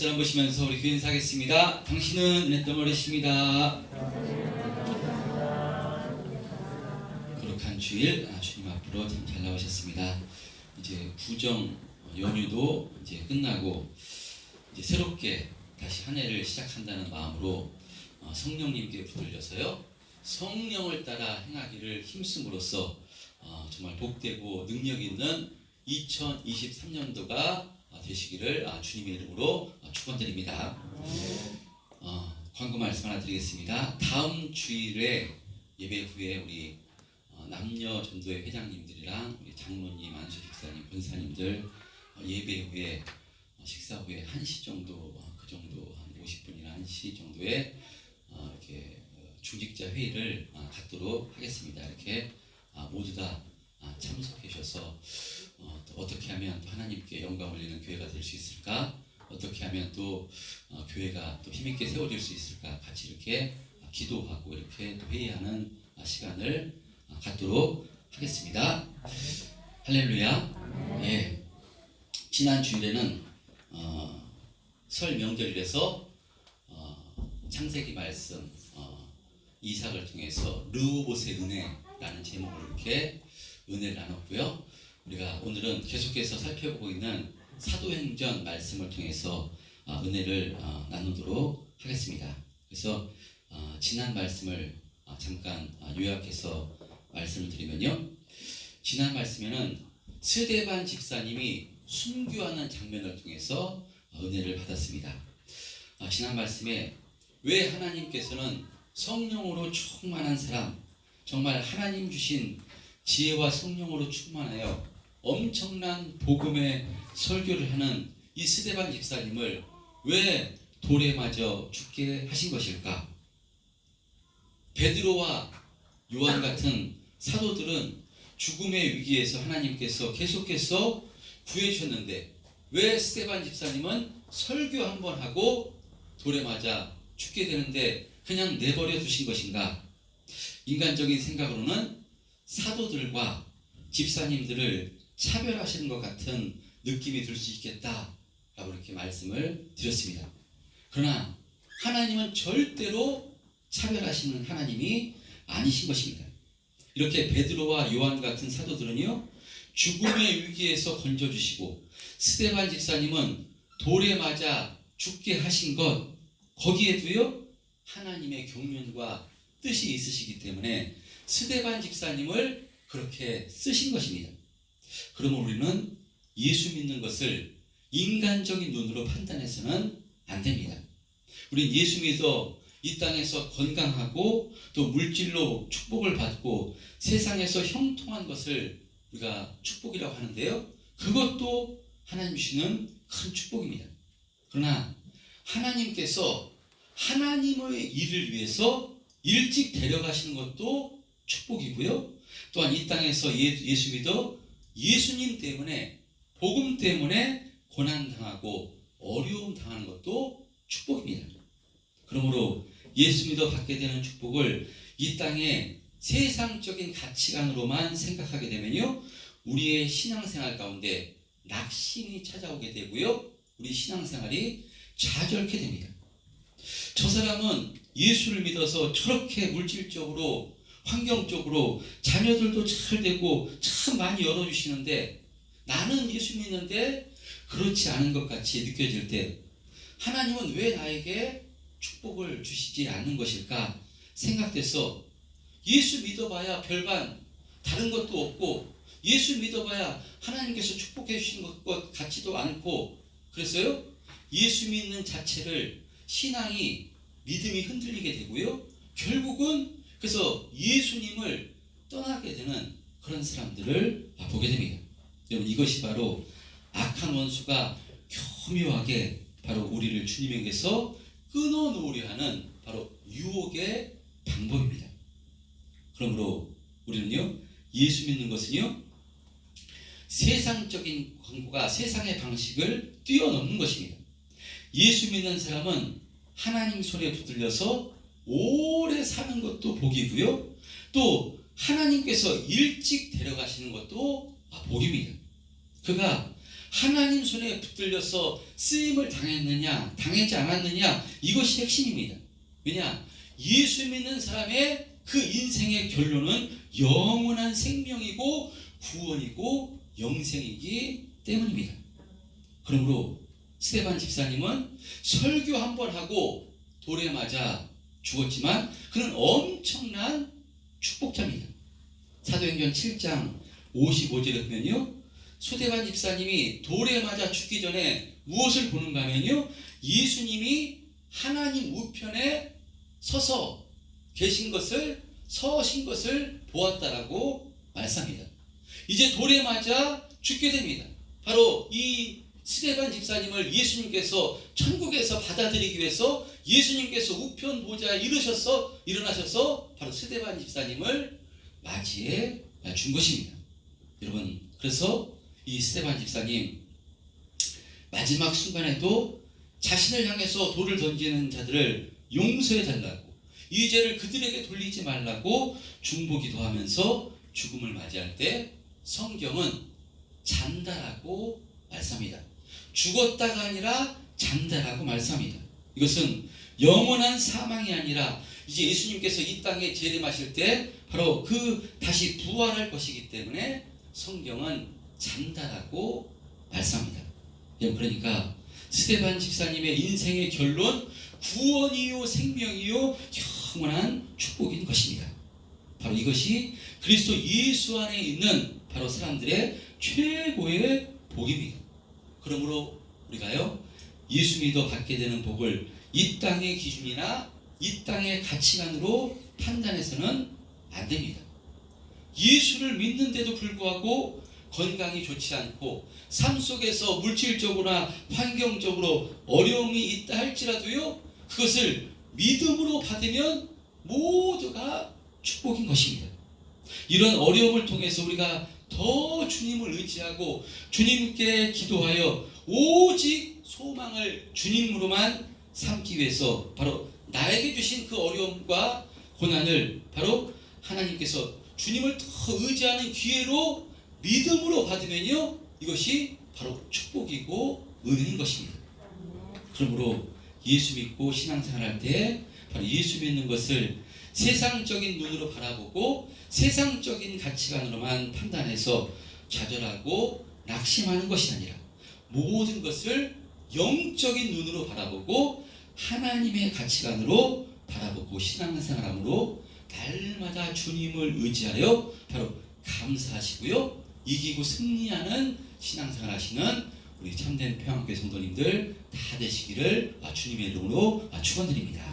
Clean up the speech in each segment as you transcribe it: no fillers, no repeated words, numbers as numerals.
앞사람 보시면서 우리 교인 사겠습니다. 당신은 은혜 덩어리십니다. 거룩한 주일 주님 앞으로 참 잘 나오셨습니다. 이제 구정 연휴도 이제 끝나고 이제 새롭게 다시 한 해를 시작한다는 마음으로 성령님께 붙들려서요, 성령을 따라 행하기를 힘쓰므로써 정말 복되고 능력 있는 2023년도가 되시기를 주님의 이름으로 축원드립니다. 광고 말씀 하나 드리겠습니다. 다음 주일에 예배 후에 우리 남녀 전도회 회장님들이랑 우리 장로님, 안수 집사님, 권사님들 예배 후에 식사 후에 1시 정도, 그 정도 한 50분이나 1시 정도에 이렇게 중직자 회의를 갖도록 하겠습니다. 이렇게 모두 다 참석해 주셔서 어떻게 하면 하나님께 영광 올리는 교회가 될 수 있을까? 어떻게 하면 또 교회가 또 힘있게 세워질 수 있을까? 같이 이렇게 기도하고 이렇게 또 회의하는 시간을 갖도록 하겠습니다. 할렐루야. 예. 지난 주일에는 설 명절이라서 창세기 말씀 이삭을 통해서 르호봇의 은혜라는 제목으로 이렇게 은혜를 나눴고요. 우리가 오늘은 계속해서 살펴보고 있는 사도행전 말씀을 통해서 은혜를 나누도록 하겠습니다. 그래서 지난 말씀을 잠깐 요약해서 말씀을 드리면요, 지난 말씀에는 스데반 집사님이 순교하는 장면을 통해서 은혜를 받았습니다. 지난 말씀에 왜 하나님께서는 성령으로 충만한 사람, 정말 하나님 주신 지혜와 성령으로 충만하여 엄청난 복음의 설교를 하는 이 스데반 집사님을 왜 돌에 맞아 죽게 하신 것일까? 베드로와 요한 같은 사도들은 죽음의 위기에서 하나님께서 계속해서 구해주셨는데 왜 스데반 집사님은 설교 한번 하고 돌에 맞아 죽게 되는데 그냥 내버려 두신 것인가? 인간적인 생각으로는 사도들과 집사님들을 차별하시는 것 같은 느낌이 들 수 있겠다라고 이렇게 말씀을 드렸습니다. 그러나 하나님은 절대로 차별하시는 하나님이 아니신 것입니다. 이렇게 베드로와 요한 같은 사도들은요, 죽음의 위기에서 건져주시고 스데반 집사님은 돌에 맞아 죽게 하신 것, 거기에도요 하나님의 경륜과 뜻이 있으시기 때문에 스데반 집사님을 그렇게 쓰신 것입니다. 그러면 우리는 예수 믿는 것을 인간적인 눈으로 판단해서는 안 됩니다. 우린 예수 믿어 이 땅에서 건강하고 또 물질로 축복을 받고 세상에서 형통한 것을 우리가 축복이라고 하는데요, 그것도 하나님 주시는 큰 축복입니다. 그러나 하나님께서 하나님의 일을 위해서 일찍 데려가시는 것도 축복이고요, 또한 이 땅에서 예수 믿어 예수님 때문에, 복음 때문에 고난당하고 어려움 당하는 것도 축복입니다. 그러므로 예수 믿어 받게 되는 축복을 이 땅의 세상적인 가치관으로만 생각하게 되면요, 우리의 신앙생활 가운데 낙심이 찾아오게 되고요, 우리 신앙생활이 좌절케 됩니다. 저 사람은 예수를 믿어서 저렇게 물질적으로, 환경적으로 자녀들도 잘 되고 참 많이 열어주시는데 나는 예수 믿는데 그렇지 않은 것 같이 느껴질 때 하나님은 왜 나에게 축복을 주시지 않는 것일까 생각돼서 예수 믿어봐야 별반 다른 것도 없고 예수 믿어봐야 하나님께서 축복해 주시는 것 같지도 않고, 그래서요 예수 믿는 자체를 신앙이 믿음이 흔들리게 되고요, 결국은 그래서 예수님을 떠나게 되는 그런 사람들을 보게 됩니다. 여러분, 이것이 바로 악한 원수가 교묘하게 바로 우리를 주님에게서 끊어놓으려 하는 바로 유혹의 방법입니다. 그러므로 우리는요, 예수 믿는 것은요, 세상적인 광고가 세상의 방식을 뛰어넘는 것입니다. 예수 믿는 사람은 하나님 손에 붙들려서 오래 사는 것도 복이고요, 또 하나님께서 일찍 데려가시는 것도 복입니다. 그가 하나님 손에 붙들려서 쓰임을 당했느냐, 당하지 않았느냐, 이것이 핵심입니다. 왜냐? 예수 믿는 사람의 그 인생의 결론은 영원한 생명이고 구원이고 영생이기 때문입니다. 그러므로 스데반 집사님은 설교 한 번 하고 돌에 맞아 죽었지만 그는 엄청난 축복자입니다. 사도행전 7장 55절에 보면요, 스데반 집사님이 돌에 맞아 죽기 전에 무엇을 보는가 하면요, 예수님이 하나님 우편에 서서 계신 것을, 서신 것을 보았다라고 말씀합니다. 이제 돌에 맞아 죽게 됩니다. 바로 이 스데반 집사님을 예수님께서 천국에서 받아들이기 위해서 예수님께서 우편 보좌에 일어나셔서 바로 스데반 집사님을 맞이해 준 것입니다. 여러분, 그래서 이 스데반 집사님 마지막 순간에도 자신을 향해서 돌을 던지는 자들을 용서해 달라고, 이 죄를 그들에게 돌리지 말라고 중보기도 하면서 죽음을 맞이할 때 성경은 잔다라고 말씀합니다. 죽었다가 아니라 잔다라고 말씀합니다. 이것은 영원한 사망이 아니라 이제 예수님께서 이 땅에 재림하실 때 바로 그 다시 부활할 것이기 때문에 성경은 잔다라고 말씀합니다. 그러니까 스데반 집사님의 인생의 결론, 구원이요 생명이요 영원한 축복인 것입니다. 바로 이것이 그리스도 예수 안에 있는 바로 사람들의 최고의 복입니다. 그러므로 우리가요, 예수 믿어 받게 되는 복을 이 땅의 기준이나 이 땅의 가치관으로 판단해서는 안 됩니다. 예수를 믿는데도 불구하고 건강이 좋지 않고 삶 속에서 물질적으로나 환경적으로 어려움이 있다 할지라도요, 그것을 믿음으로 받으면 모두가 축복인 것입니다. 이런 어려움을 통해서 우리가 더 주님을 의지하고 주님께 기도하여 오직 소망을 주님으로만 삼기 위해서 바로 나에게 주신 그 어려움과 고난을 바로 하나님께서 주님을 더 의지하는 기회로 믿음으로 받으면요, 이것이 바로 축복이고 은혜인 것입니다. 그러므로 예수 믿고 신앙생활할 때 바로 예수 믿는 것을 세상적인 눈으로 바라보고 세상적인 가치관으로만 판단해서 좌절하고 낙심하는 것이 아니라 모든 것을 영적인 눈으로 바라보고 하나님의 가치관으로 바라보고 신앙생활함으로 날마다 주님을 의지하여 바로 감사하시고요, 이기고 승리하는 신앙생활 하시는 우리 참된 평안교회 성도님들 다 되시기를 주님의 이름으로 축원드립니다.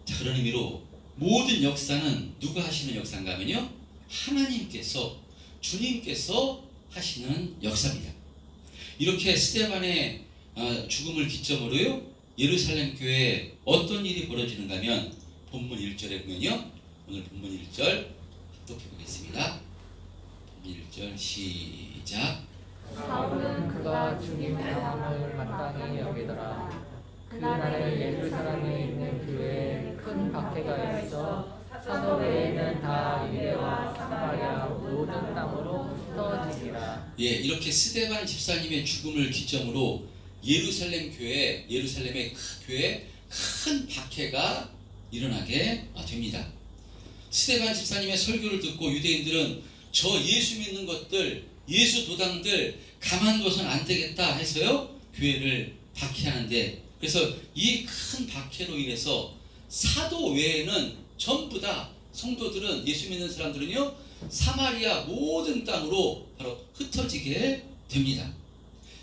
자, 그런 의미로 모든 역사는 누가 하시는 역사인가 하면요, 하나님께서, 주님께서 하시는 역사입니다. 이렇게 스데반의 죽음을 기점으로요, 예루살렘 교회에 어떤 일이 벌어지는가 하면 본문 1절에 보면요, 오늘 본문 1절 합독해 보겠습니다. 본문 1절 시작. 사울은 그가 주님의 마음을 마땅히 여기더라. 그날에 예루살렘에 있는 교회에 큰 박해가 있어 사도 외에는 다 유대와 사마리아 모든 땅으로 흩어지니라. 예, 이렇게 스데반 집사님의 죽음을 기점으로 예루살렘 교회, 예루살렘의 교회에 큰 박해가 일어나게 됩니다. 스데반 집사님의 설교를 듣고 유대인들은 저 예수 믿는 것들, 예수 도당들 가만둬서는 안 되겠다 해서요, 교회를 박해하는데, 그래서 이 큰 박해로 인해서 사도 외에는 전부 다 성도들은, 예수 믿는 사람들은요, 사마리아 모든 땅으로 바로 흩어지게 됩니다.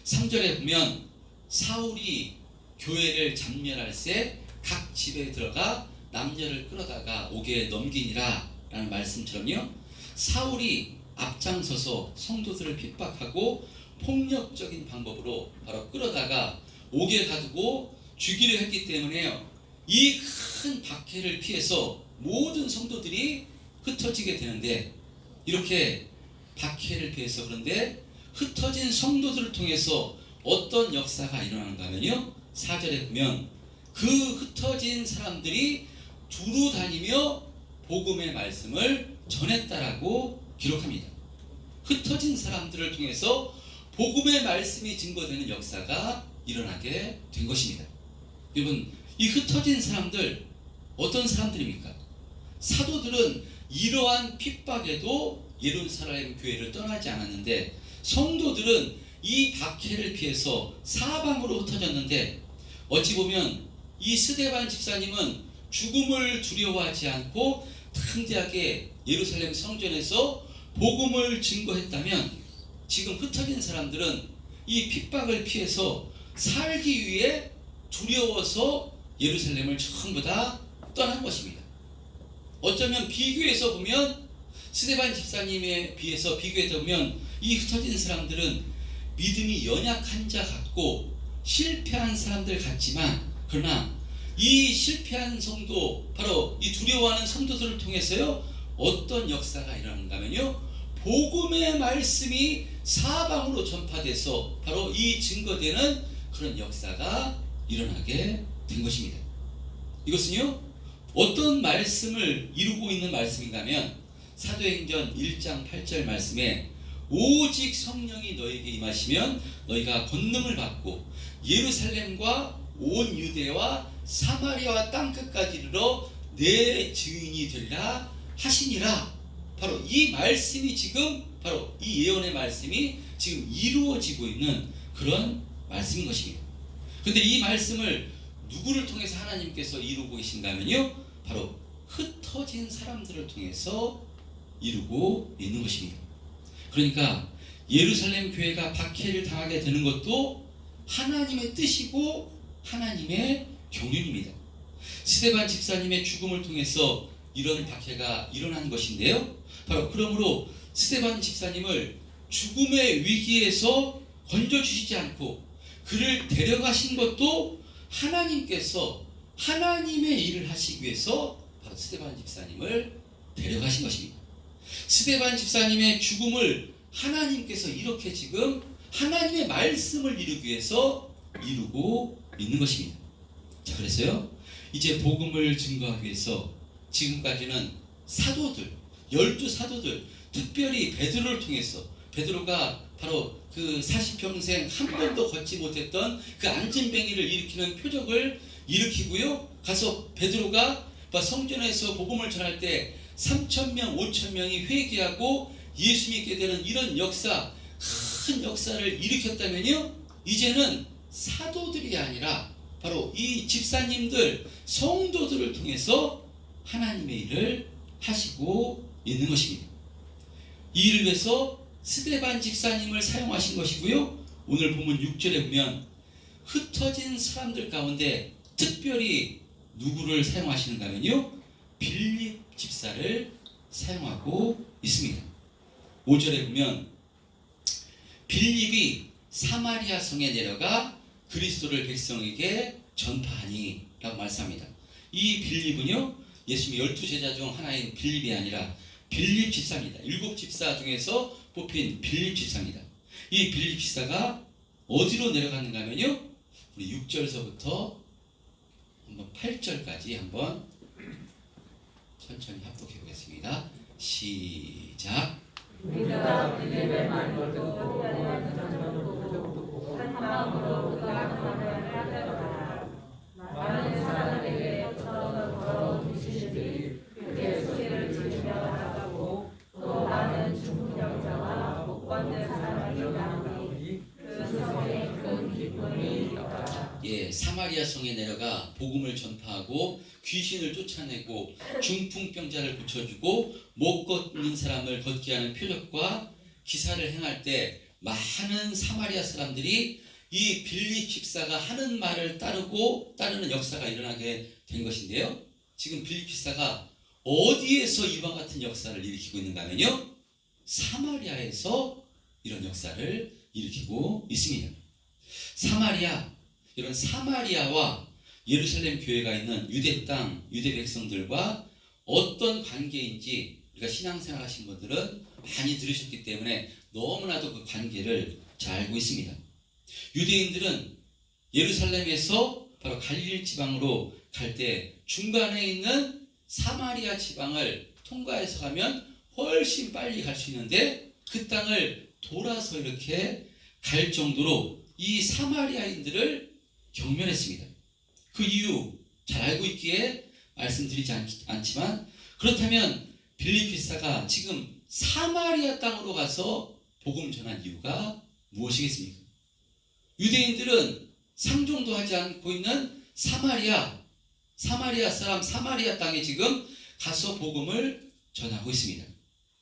3절에 보면 사울이 교회를 잠멸할 새 각 집에 들어가 남녀를 끌어다가 옥에 넘기니라 라는 말씀처럼요, 사울이 앞장서서 성도들을 핍박하고 폭력적인 방법으로 바로 끌어다가 옥에 가두고 죽이려 했기 때문에요, 이 큰 박해를 피해서 모든 성도들이 흩어지게 되는데, 이렇게 박해를 피해서, 그런데 흩어진 성도들을 통해서 어떤 역사가 일어나는가 하면요, 4절에 보면 그 흩어진 사람들이 두루 다니며 복음의 말씀을 전했다라고 기록합니다. 흩어진 사람들을 통해서 복음의 말씀이 증거되는 역사가 일어나게 된 것입니다. 여러분, 이 흩어진 사람들 어떤 사람들입니까? 사도들은 이러한 핍박에도 예루살렘 교회를 떠나지 않았는데, 성도들은 이 박해를 피해서 사방으로 흩어졌는데, 어찌 보면 이 스데반 집사님은 죽음을 두려워하지 않고 담대하게 예루살렘 성전에서 복음을 증거했다면, 지금 흩어진 사람들은 이 핍박을 피해서 살기 위해 두려워서 예루살렘을 전부 다 떠난 것입니다. 어쩌면 비교해서 보면 스데반 집사님에 비해서 비교해서 보면 이 흩어진 사람들은 믿음이 연약한 자 같고 실패한 사람들 같지만, 그러나 이 실패한 성도, 바로 이 두려워하는 성도들을 통해서요, 어떤 역사가 일어나는가 하면요, 복음의 말씀이 사방으로 전파돼서 바로 이 증거되는 그런 역사가 일어나게 된 것입니다. 이것은요, 어떤 말씀을 이루고 있는 말씀인가 하면 사도행전 1장 8절 말씀에 오직 성령이 너에게 임하시면 너희가 권능을 받고 예루살렘과 온 유대와 사마리아와 땅끝까지 이르러 내 증인이 되리라 하시니라. 바로 이 말씀이 지금, 바로 이 예언의 말씀이 지금 이루어지고 있는 그런 말씀인 것입니다. 그런데 이 말씀을 누구를 통해서 하나님께서 이루고 계신가 하면요, 바로 흩어진 사람들을 통해서 이루고 있는 것입니다. 그러니까 예루살렘 교회가 박해를 당하게 되는 것도 하나님의 뜻이고 하나님의 경륜입니다. 스데반 집사님의 죽음을 통해서 이런 박해가 일어난 것인데요, 바로 그러므로 스데반 집사님을 죽음의 위기에서 건져주시지 않고 그를 데려가신 것도 하나님께서 하나님의 일을 하시기 위해서 바로 스데반 집사님을 데려가신 것입니다. 스데반 집사님의 죽음을 하나님께서 이렇게 지금 하나님의 말씀을 이루기 위해서 이루고 있는 것입니다. 자, 그래서요, 이제 복음을 증거하기 위해서 지금까지는 사도들, 12사도들, 특별히 베드로를 통해서, 베드로가 바로 그 40평생 한 번도 걷지 못했던 그 안진뱅이를 일으키는 표적을 일으키고요, 가서 베드로가 성전에서 복음을 전할 때 3,000명, 5,000명이 회개하고 예수 믿게 되는 이런 역사, 큰 역사를 일으켰다면요, 이제는 사도들이 아니라 바로 이 집사님들, 성도들을 통해서 하나님의 일을 하시고 있는 것입니다. 이 일을 위해서 스데반 집사님을 사용하신 것이고요, 오늘 본문 6절에 보면 흩어진 사람들 가운데 특별히 누구를 사용하시는가 하면요, 빌립 집사를 사용하고 있습니다. 5절에 보면 빌립이 사마리아 성에 내려가 그리스도를 백성에게 전파하니 라고 말씀합니다. 이 빌립은요, 예수님의 12제자 중 하나인 빌립이 아니라 빌립 집사입니다. 7집사 중에서 뽑힌 빌립 집사입니다. 이 빌립 집사가 어디로 내려갔는가 하면요, 우리 6절서부터 한번 8절까지 한번 천천히 합독해 보겠습니다. 시작. 우리가 빌립의 말을 듣고 한 마음으로 그가 전하를 하더라. 많은 사람에게 걸어 주시니 그의 소리를 들으며 나가고 또 많은 중풍병자와 못 걷는 사람이 나오니 그 성에 큰 기쁨이 있더라. 예, 사마리아 성에 내려가 복음을 전파하고 귀신을 쫓아내고 중풍병자를 고쳐주고 못 걷는 사람을 걷게 하는 표적과 기사를 행할 때 많은 사마리아 사람들이 이 빌립 집사가 하는 말을 따르는 역사가 일어나게 된 것인데요, 지금 빌립 집사가 어디에서 이와 같은 역사를 일으키고 있는가 하면요, 사마리아에서 이런 역사를 일으키고 있습니다. 사마리아, 이런 사마리아와 예루살렘 교회가 있는 유대 땅, 유대 백성들과 어떤 관계인지 우리가 신앙생활 하신 분들은 많이 들으셨기 때문에 너무나도 그 관계를 잘 알고 있습니다. 유대인들은 예루살렘에서 바로 갈릴 지방으로 갈 때 중간에 있는 사마리아 지방을 통과해서 가면 훨씬 빨리 갈 수 있는데 그 땅을 돌아서 이렇게 갈 정도로 이 사마리아인들을 경멸했습니다. 그 이유 잘 알고 있기에 말씀드리지 않지만, 그렇다면 빌립기사가 지금 사마리아 땅으로 가서 복음 전한 이유가 무엇이겠습니까? 유대인들은 상종도 하지 않고 있는 사마리아 사람 사마리아 땅에 지금 가서 복음을 전하고 있습니다.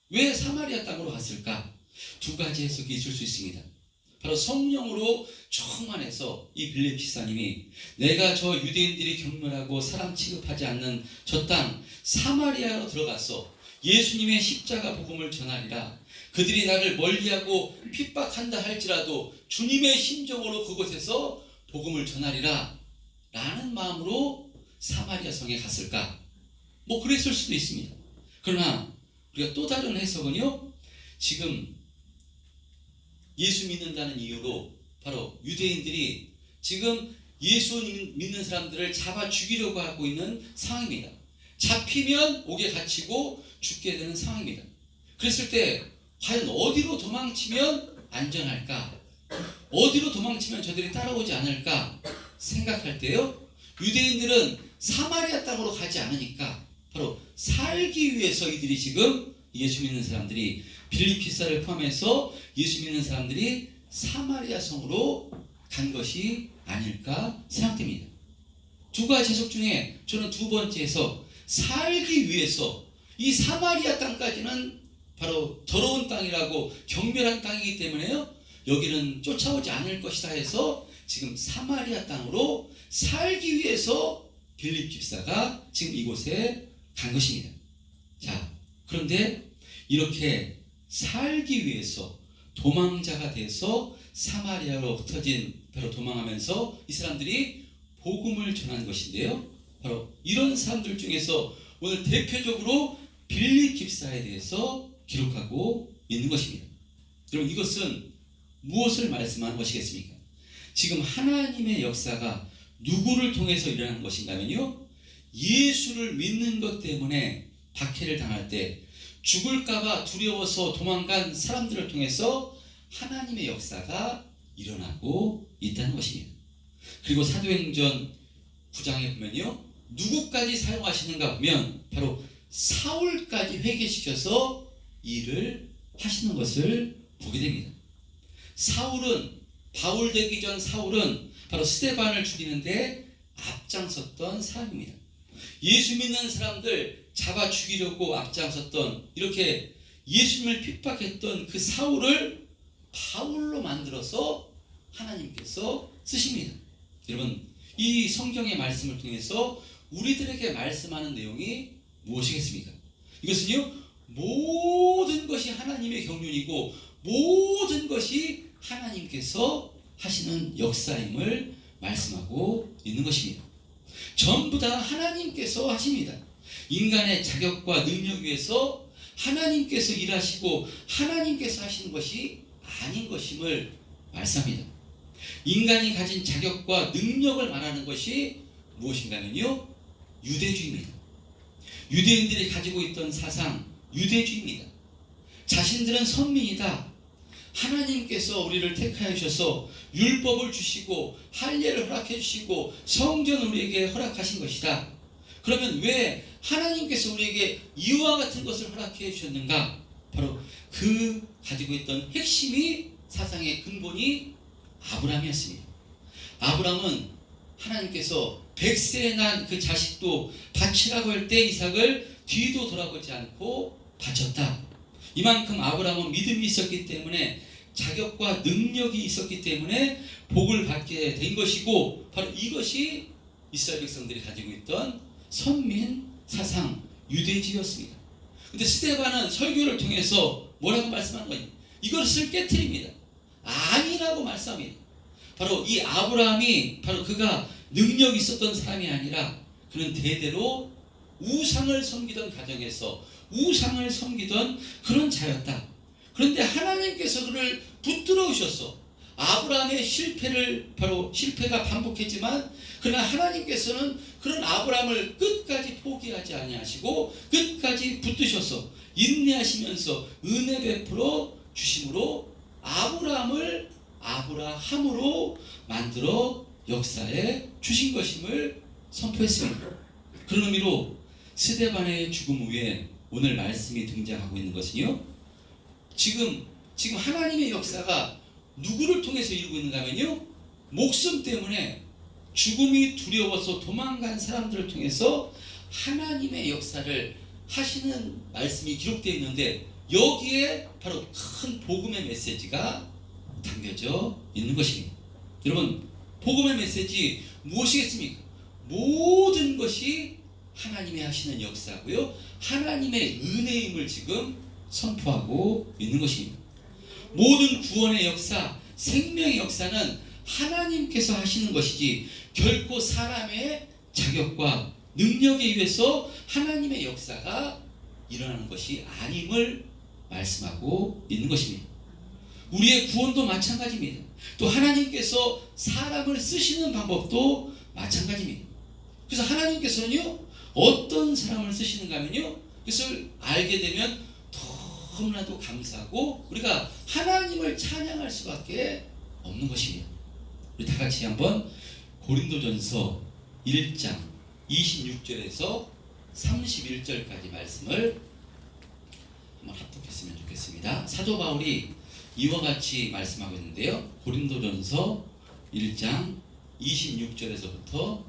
왜 사마리아 땅으로 갔을까? 두 가지 해석이 있을 수 있습니다. 바로 성령으로 충만해서 이 빌립 기사님이 내가 저 유대인들이 경멸하고 사람 취급하지 않는 저 땅 사마리아로 들어가서 예수님의 십자가 복음을 전하리라. 그들이 나를 멀리하고 핍박한다 할지라도 주님의 심정으로 그곳에서 복음을 전하리라 라는 마음으로 사마리아 성에 갔을까? 뭐 그랬을 수도 있습니다. 그러나 우리가 또 다른 해석은요, 지금 예수 믿는다는 이유로 바로 유대인들이 지금 예수 믿는 사람들을 잡아 죽이려고 하고 있는 상황입니다. 잡히면 옥에 갇히고 죽게 되는 상황입니다. 그랬을 때 과연 어디로 도망치면 안전할까? 어디로 도망치면 저들이 따라오지 않을까 생각할 때요, 유대인들은 사마리아 땅으로 가지 않으니까 바로 살기 위해서 이들이 지금 예수 믿는 사람들이 빌립기사를 포함해서 예수 믿는 사람들이 사마리아 성으로 간 것이 아닐까 생각됩니다. 두 가지 해석 중에 저는 두 번째 해석, 살기 위해서 이 사마리아 땅까지는 바로 더러운 땅이라고 경멸한 땅이기 때문에요, 여기는 쫓아오지 않을 것이다 해서 지금 사마리아 땅으로 살기 위해서 빌립 집사가 지금 이곳에 간 것입니다. 자, 그런데 이렇게 살기 위해서 도망자가 돼서 사마리아로 흩어진 배로 도망하면서 이 사람들이 복음을 전한 것인데요, 바로 이런 사람들 중에서 오늘 대표적으로 빌립 집사에 대해서 기록하고 있는 것입니다. 여러분, 이것은 무엇을 말씀하는 것이겠습니까? 지금 하나님의 역사가 누구를 통해서 일어나는 것인가면요, 예수를 믿는 것 때문에 박해를 당할 때 죽을까봐 두려워서 도망간 사람들을 통해서 하나님의 역사가 일어나고 있다는 것입니다. 그리고 사도행전 9장에 보면요, 누구까지 사용하시는가 보면 바로 사울까지 회개시켜서 일을 하시는 것을 보게 됩니다. 사울은, 바울 되기 전 사울은 바로 스데반을 죽이는데 앞장섰던 사람입니다. 예수 믿는 사람들 잡아 죽이려고 앞장섰던, 이렇게 예수님을 핍박했던 그 사울을 바울로 만들어서 하나님께서 쓰십니다. 여러분, 이 성경의 말씀을 통해서 우리들에게 말씀하는 내용이 무엇이겠습니까? 이것은요, 모든 것이 하나님의 경륜이고 모든 것이 하나님께서 하시는 역사임을 말씀하고 있는 것입니다. 전부 다 하나님께서 하십니다. 인간의 자격과 능력 위에서 하나님께서 일하시고 하나님께서 하시는 것이 아닌 것임을 말씀합니다. 인간이 가진 자격과 능력을 말하는 것이 무엇인가면요, 유대주의입니다. 유대인들이 가지고 있던 사상, 유대주의입니다. 자신들은 선민이다. 하나님께서 우리를 택하여 주셔서 율법을 주시고 할례를 허락해 주시고 성전을 우리에게 허락하신 것이다. 그러면 왜 하나님께서 우리에게 이와 같은 것을 허락해 주셨는가? 바로 그 가지고 있던 핵심이, 사상의 근본이 아브라함이었습니다. 아브라함은 하나님께서 100세에 난 그 자식도 바치라고 할 때 이삭을 뒤도 돌아보지 않고 바쳤다. 이만큼 아브라함은 믿음이 있었기 때문에, 자격과 능력이 있었기 때문에 복을 받게 된 것이고, 바로 이것이 이스라엘 백성들이 가지고 있던 선민 사상, 유대주의였습니다. 근데 스데반은 설교를 통해서 뭐라고 말씀하는 거냐? 이것을 깨트립니다. 아니라고 말씀합니다. 바로 이 아브라함이 바로 그가 능력이 있었던 사람이 아니라 그는 대대로 우상을 섬기던 가정에서 우상을 섬기던 그런 자였다. 그런데 하나님께서 그를 붙들어 오셔서 아브라함의 실패가 반복했지만, 그러나 하나님께서는 그런 아브라함을 끝까지 포기하지 아니하시고 끝까지 붙드셔서 인내하시면서 은혜 베풀어 주심으로 아브라함을 아브라함으로 만들어 역사에 주신 것임을 선포했습니다. 그런 의미로 스데반의 죽음 후에 오늘 말씀이 등장하고 있는 것은요, 지금 하나님의 역사가 누구를 통해서 이루고 있는가 하면요, 목숨 때문에 죽음이 두려워서 도망간 사람들을 통해서 하나님의 역사를 하시는 말씀이 기록되어 있는데, 여기에 바로 큰 복음의 메시지가 담겨져 있는 것입니다. 여러분, 복음의 메시지 무엇이겠습니까? 모든 것이 하나님의 하시는 역사고요, 하나님의 은혜임을 지금 선포하고 있는 것입니다. 모든 구원의 역사, 생명의 역사는 하나님께서 하시는 것이지 결코 사람의 자격과 능력에 의해서 하나님의 역사가 일어나는 것이 아님을 말씀하고 있는 것입니다. 우리의 구원도 마찬가지입니다. 또 하나님께서 사람을 쓰시는 방법도 마찬가지입니다. 그래서 하나님께서는요, 어떤 사람을 쓰시는가 하면요, 그것을 알게 되면 너무나도 감사하고 우리가 하나님을 찬양할 수밖에 없는 것입니다. 우리 다 같이 한번 고린도전서 1장 26절에서 31절까지 말씀을 한번 합독했으면 좋겠습니다. 사도 바울이 이와 같이 말씀하고 있는데요, 고린도전서 1장 26절에서부터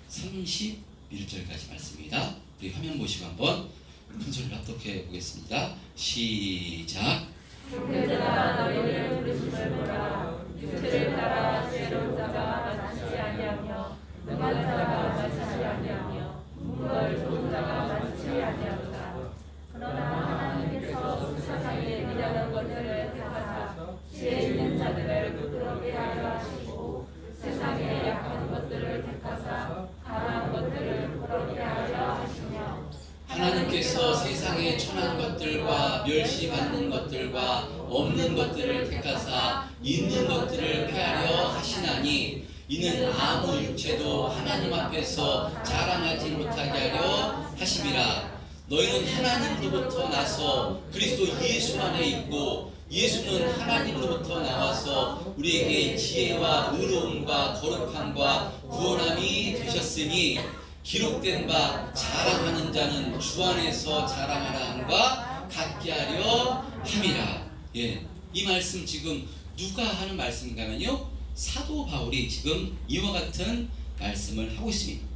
31절까지 말씀입니다. 우리 화면 보시고 한번 큰 소리로 합독해 보겠습니다. 시작. 형제들아, 너희를 부르심을 보라. 육체를 따라 지혜로운 자가 많지 아니하며 능한 자가 많지 아니하며 문걸 좋은 자가 많지 아니하도다. 그러나 하나님께서 세상에 미련한 것들을 택하사 지혜 있는 자들을 부끄럽게 하려 하시고 세상에 약한 것들을 택하사 강한 것들을 부끄럽게 하려 하시며 하나님께서 세상에 천한 것들과 멸시받는 것들과 없는 것들을 택하사 있는 것들을 폐하려 하시나니, 이는 아무 육체도 하나님 앞에서 자랑하지 못하게 하려 하심이라. 너희는 하나님으로부터 나서 그리스도 예수 안에 있고 예수는 하나님으로부터 나와서 우리에게 지혜와 의로움과 거룩함과 구원함이 되셨으니, 기록된 바 자랑하는 자는 주 안에서 자랑하라 함과 같게 하려 함이라. 예, 이 말씀 지금 누가 하는 말씀인가면요, 사도 바울이 지금 이와 같은 말씀을 하고 있습니다.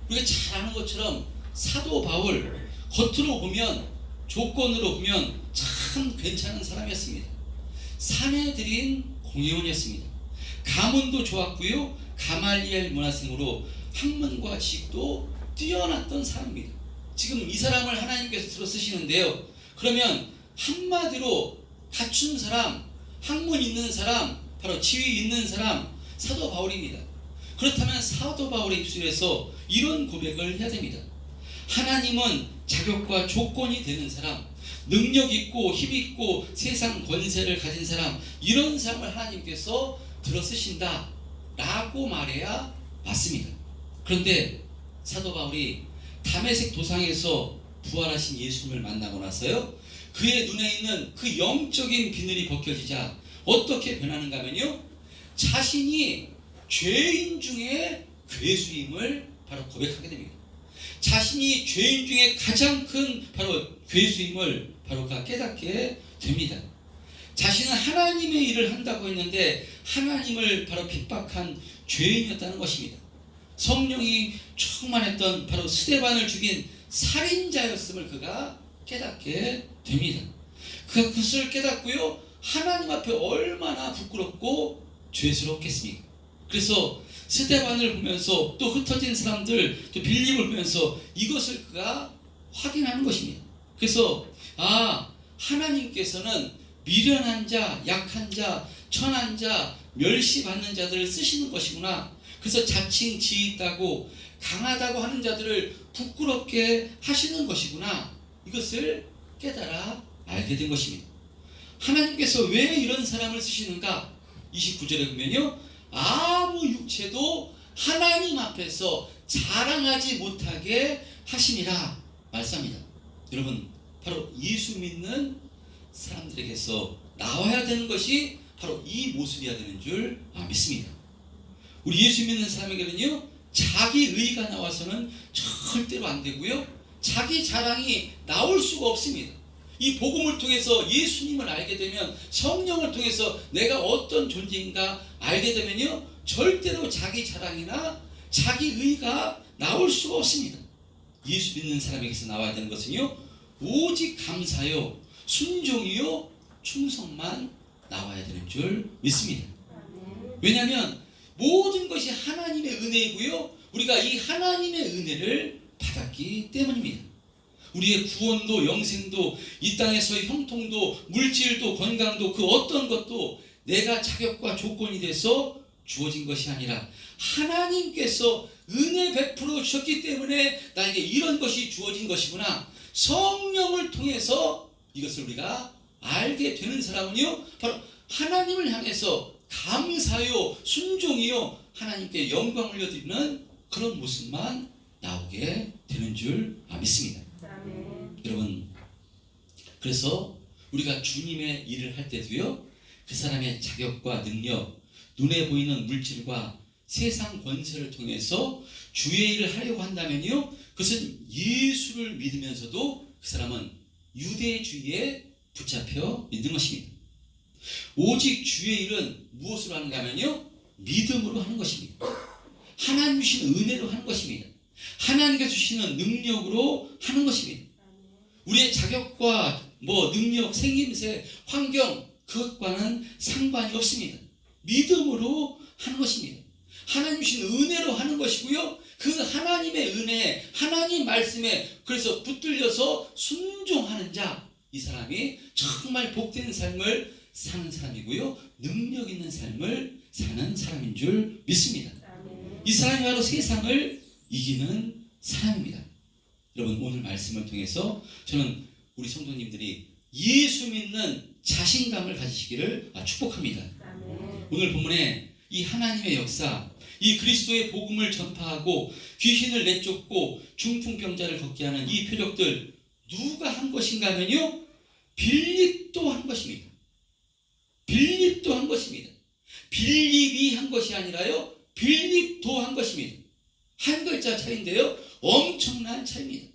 우리가 잘 아는 것처럼 사도 바울 겉으로 보면, 조건으로 보면 참 괜찮은 사람이었습니다. 사내들인 공회원이었습니다. 가문도 좋았고요, 가말리엘 문화생으로 학문과 지식도 뛰어났던 사람입니다. 지금 이 사람을 하나님께서 들어 쓰시는데요, 그러면 한마디로 갖춘 사람, 학문 있는 사람, 바로 지위 있는 사람, 사도 바울입니다. 그렇다면 사도 바울의 입술에서 이런 고백을 해야 됩니다. 하나님은 자격과 조건이 되는 사람, 능력 있고 힘 있고 세상 권세를 가진 사람, 이런 사람을 하나님께서 들어 쓰신다 라고 말해야 맞습니다. 그런데 사도 바울이 다메섹 도상에서 부활하신 예수님을 만나고 나서요, 그의 눈에 있는 그 영적인 비늘이 벗겨지자 어떻게 변하는가 하면요, 자신이 죄인 중에 괴수임을 바로 고백하게 됩니다. 자신이 죄인 중에 가장 큰 바로 괴수임을 바로 깨닫게 됩니다. 자신은 하나님의 일을 한다고 했는데 하나님을 바로 핍박한 죄인이었다는 것입니다. 성령이 충만했던 바로 스데반을 죽인 살인자였음을 그가 깨닫게 됩니다. 그가 그것을 깨닫고요, 하나님 앞에 얼마나 부끄럽고 죄스럽겠습니까? 그래서 스데반을 보면서 또 흩어진 사람들, 또 빌립을 보면서 이것을 그가 확인하는 것입니다. 그래서 하나님께서는 미련한 자, 약한 자, 천한 자, 멸시받는 자들을 쓰시는 것이구나. 그래서 자칭 지혜 있다고 강하다고 하는 자들을 부끄럽게 하시는 것이구나. 이것을 깨달아 알게 된 것입니다. 하나님께서 왜 이런 사람을 쓰시는가? 29절에 보면요, 아무 육체도 하나님 앞에서 자랑하지 못하게 하심이라 말씀합니다. 여러분, 바로 예수 믿는 사람들에게서 나와야 되는 것이 바로 이 모습이어야 되는 줄 믿습니다. 우리 예수 믿는 사람에게는요, 자기 의가 나와서는 절대로 안 되고요, 자기 자랑이 나올 수가 없습니다. 이 복음을 통해서 예수님을 알게 되면, 성령을 통해서 내가 어떤 존재인가 알게 되면요, 절대로 자기 자랑이나 자기 의가 나올 수가 없습니다. 예수 믿는 사람에게서 나와야 되는 것은요, 오직 감사요, 순종이요, 충성만 나와야 되는 줄 믿습니다. 왜냐하면 모든 것이 하나님의 은혜이고요, 우리가 이 하나님의 은혜를 받았기 때문입니다. 우리의 구원도 영생도 이 땅에서의 형통도 물질도 건강도 그 어떤 것도 내가 자격과 조건이 돼서 주어진 것이 아니라 하나님께서 은혜 베풀어 주셨기 때문에 나에게 이런 것이 주어진 것이구나. 성령을 통해서 이것을 우리가 알게 되는 사람은요, 바로 하나님을 향해서 감사요, 순종이요, 하나님께 영광 올려드리는 그런 모습만 나오게 되는 줄 믿습니다. 여러분, 그래서 우리가 주님의 일을 할 때도요, 그 사람의 자격과 능력, 눈에 보이는 물질과 세상 권세를 통해서 주의 일을 하려고 한다면요, 그것은 예수를 믿으면서도 그 사람은 유대주의에 붙잡혀 있는 것입니다. 오직 주의 일은 무엇으로 하는가 하면요, 믿음으로 하는 것입니다. 하나님 주신 은혜로 하는 것입니다. 하나님께서 주시는 능력으로 하는 것입니다. 우리의 자격과 능력, 생김새, 환경, 그것과는 상관이 없습니다. 믿음으로 하는 것입니다. 하나님 주신 은혜로 하는 것이고요, 그 하나님의 은혜, 하나님 말씀에 그래서 붙들려서 순종하는 자, 이 사람이 정말 복된 삶을 사는 사람이고요, 능력 있는 삶을 사는 사람인 줄 믿습니다. 이 사람이 바로 세상을 이기는 사람입니다. 여러분, 오늘 말씀을 통해서 저는 우리 성도님들이 예수 믿는 자신감을 가지시기를 축복합니다. 오늘 본문에 이 하나님의 역사, 이 그리스도의 복음을 전파하고 귀신을 내쫓고 중풍병자를 걷게 하는 이 표적들 누가 한 것인가 하면요, 빌립도 한 것입니다. 빌립도 한 것입니다. 빌립이 한 것이 아니라요, 빌립도 한 것입니다. 한 글자 차이인데요, 엄청난 차이입니다.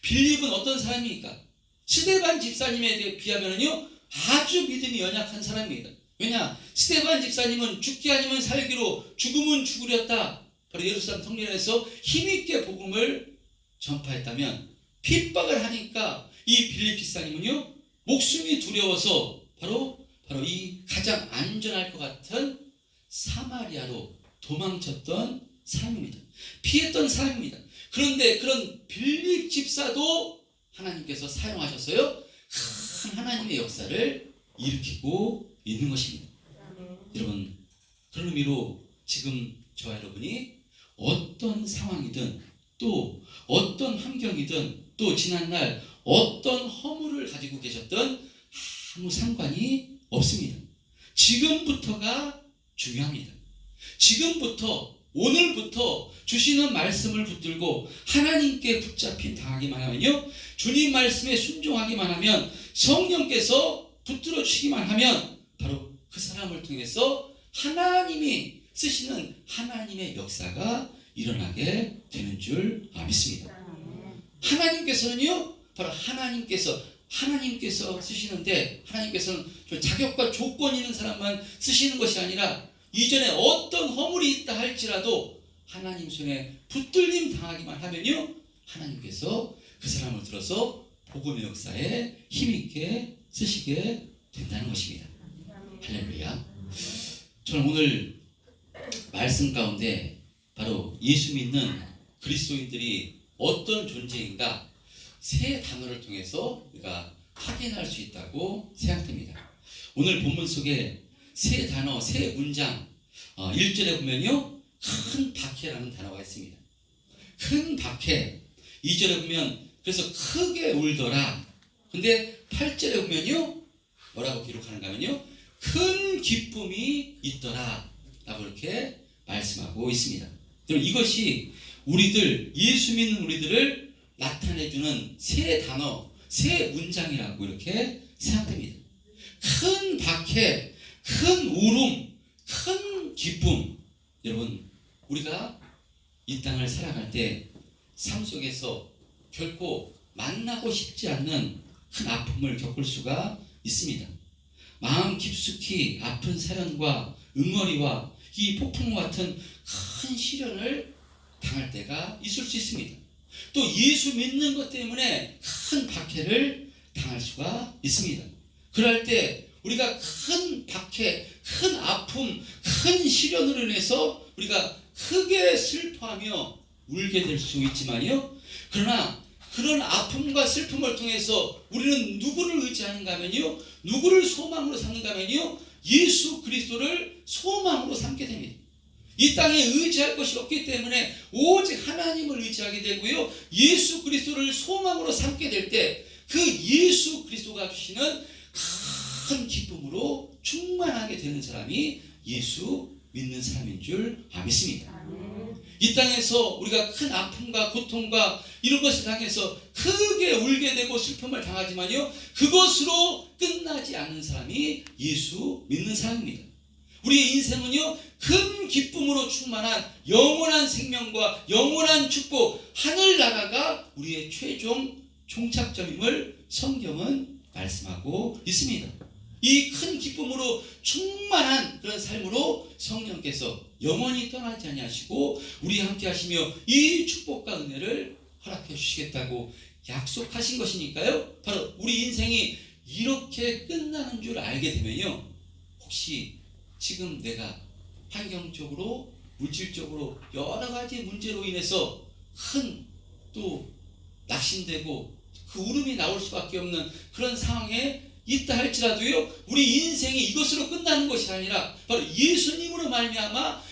빌립은 어떤 사람입니까? 스데반 집사님에 비하면요, 아주 믿음이 연약한 사람입니다. 왜냐? 스데반 집사님은 죽기 아니면 살기로, 죽으면 죽으렸다. 바로 예루살렘 성전에서 힘있게 복음을 전파했다면, 핍박을 하니까 이 빌립 집사님은요, 목숨이 두려워서 바로 이 가장 안전할 것 같은 사마리아로 도망쳤던 사람입니다. 피했던 사람입니다. 그런데 그런 빌립 집사도 하나님께서 사용하셨어요. 큰 하나님의 역사를 일으키고 있는 것입니다. 여러분, 그런 의미로 지금 저와 여러분이 어떤 상황이든, 또 어떤 환경이든, 또 지난날 어떤 허물을 가지고 계셨든 아무 상관이 없습니다. 지금부터가 중요합니다. 지금부터, 오늘부터 주시는 말씀을 붙들고 하나님께 붙잡힌 당하기만 하면요, 주님 말씀에 순종하기만 하면, 성령께서 붙들어 주시기만 하면 바로 그 사람을 통해서 하나님이 쓰시는 하나님의 역사가 일어나게 되는 줄 믿습니다. 하나님께서는요, 바로 하나님께서 쓰시는데, 하나님께서는 자격과 조건 있는 사람만 쓰시는 것이 아니라 이전에 어떤 허물이 있다 할지라도 하나님 손에 붙들림 당하기만 하면요, 하나님께서 그 사람을 들어서 복음의 역사에 힘있게 쓰시게 된다는 것입니다. 할렐루야. 저는 오늘 말씀 가운데 바로 예수 믿는 그리스도인들이 어떤 존재인가 세 단어를 통해서 우리가 확인할 수 있다고 생각됩니다. 오늘 본문 속에 세 단어, 세 문장, 1절에 보면요, 큰 박해라는 단어가 있습니다. 큰 박해. 2절에 보면 그래서 크게 울더라. 근데 8절에 보면요, 뭐라고 기록하는가 하면요, 큰 기쁨이 있더라 라고 이렇게 말씀하고 있습니다. 이것이 우리들, 예수 믿는 우리들을 나타내주는 세 단어, 세 문장이라고 이렇게 생각됩니다. 큰 박해, 큰 울음, 큰 기쁨. 여러분, 우리가 이 땅을 살아갈 때 삶 속에서 결코 만나고 싶지 않는 큰 아픔을 겪을 수가 있습니다. 마음 깊숙이 아픈 사연과 응어리와 이 폭풍과 같은 큰 시련을 당할 때가 있을 수 있습니다. 또 예수 믿는 것 때문에 큰 박해를 당할 수가 있습니다. 그럴 때 우리가 큰 박해, 큰 아픔, 큰 시련으로 인해서 우리가 크게 슬퍼하며 울게 될 수 있지만요. 그러나 그런 아픔과 슬픔을 통해서 우리는 누구를 의지하는가 하면요. 누구를 소망으로 삼는가 하면요. 예수 그리스도를 소망으로 삼게 됩니다. 이 땅에 의지할 것이 없기 때문에 오직 하나님을 의지하게 되고요. 예수 그리스도를 소망으로 삼게 될 때 그 예수 그리스도가 주시는 큰 기쁨으로 충만하게 되는 사람이 예수 믿는 사람인 줄 믿습니다. 이 땅에서 우리가 큰 아픔과 고통과 이런 것을 당해서 크게 울게 되고 슬픔을 당하지만요. 그것으로 끝나지 않는 사람이 예수 믿는 사람입니다. 우리의 인생은요. 큰 기쁨으로 충만한 영원한 생명과 영원한 축복, 하늘나라가 우리의 최종 종착점임을 성경은 말씀하고 있습니다. 이 큰 기쁨으로 충만한 그런 삶으로 성령께서 영원히 떠나지 아니하시고 우리와 함께 하시며 이 축복과 은혜를 허락해 주시겠다고 약속하신 것이니까요. 바로 우리 인생이 이렇게 끝나는 줄 알게 되면요. 혹시 지금 내가 환경적으로 물질적으로 여러 가지 문제로 인해서 큰 또 낙심되고 그 울음이 나올 수밖에 없는 그런 상황에 있다 할지라도요. 우리 인생이 이것으로 끝나는 것이 아니라 바로 예수님으로 말미암아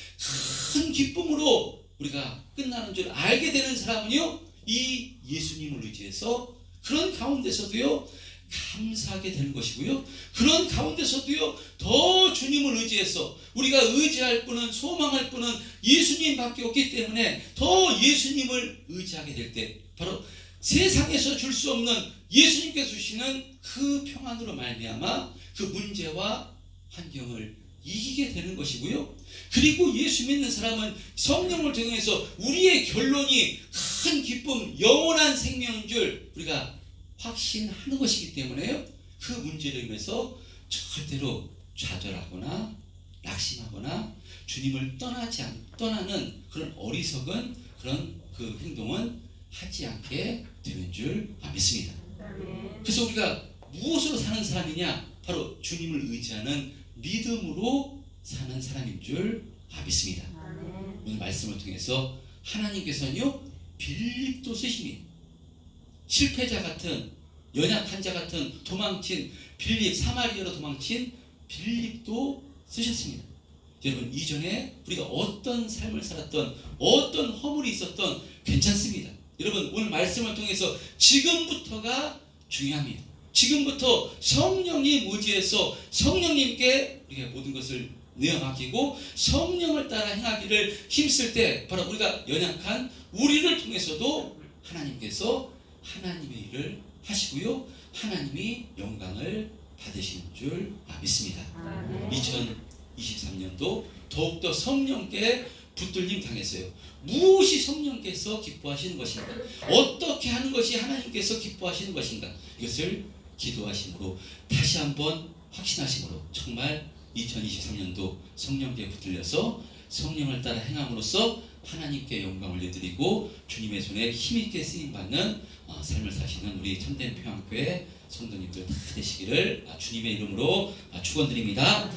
큰 기쁨으로 우리가 끝나는 줄 알게 되는 사람은요. 이 예수님을 의지해서 그런 가운데서도요. 감사하게 되는 것이고요. 그런 가운데서도요. 더 주님을 의지해서 우리가 의지할 분은 소망할 분은 예수님밖에 없기 때문에 더 예수님을 의지하게 될 때 바로 세상에서 줄 수 없는 예수님께서 주시는 그 평안으로 말미암아 그 문제와 환경을 이기게 되는 것이고요. 그리고 예수 믿는 사람은 성령을 통해서 우리의 결론이 큰 기쁨, 영원한 생명인 줄 우리가 확신하는 것이기 때문에요. 그 문제로 인해서 절대로 좌절하거나 낙심하거나 주님을 떠나는 그런 어리석은 그런 그 행동은 하지 않게 되는 줄 믿습니다. 그래서 우리가 무엇으로 사는 사람이냐? 바로 주님을 의지하는 믿음으로 사는 사람인 줄 믿습니다. 오늘 말씀을 통해서 하나님께서는요 빌립도 쓰시니 실패자 같은 연약한 자 같은 도망친 빌립, 사마리아로 도망친 빌립도 쓰셨습니다. 여러분 이전에 우리가 어떤 삶을 살았던 어떤 허물이 있었던 괜찮습니다. 여러분 오늘 말씀을 통해서 지금부터가 중요합니다. 지금부터 성령이 무지해서 성령님께 우리가 모든 것을 내어맡기고 성령을 따라 행하기를 힘쓸 때 바로 우리가 연약한 우리를 통해서도 하나님께서 하나님의 일을 하시고요. 하나님이 영광을 받으시는 줄 믿습니다. 2023년도 더욱더 성령께 붙들림 당했어요. 무엇이 성령께서 기뻐하시는 것인가? 어떻게 하는 것이 하나님께서 기뻐하시는 것인가? 이것을 기도하심으로 다시 한번 확신하심으로 정말 2023년도 성령께 붙들려서 성령을 따라 행함으로써 하나님께 영광을 올려드리고 주님의 손에 힘있게 쓰임받는 삶을 사시는 우리 참된 평안교회 성도님들 다 되시기를 주님의 이름으로 축원드립니다.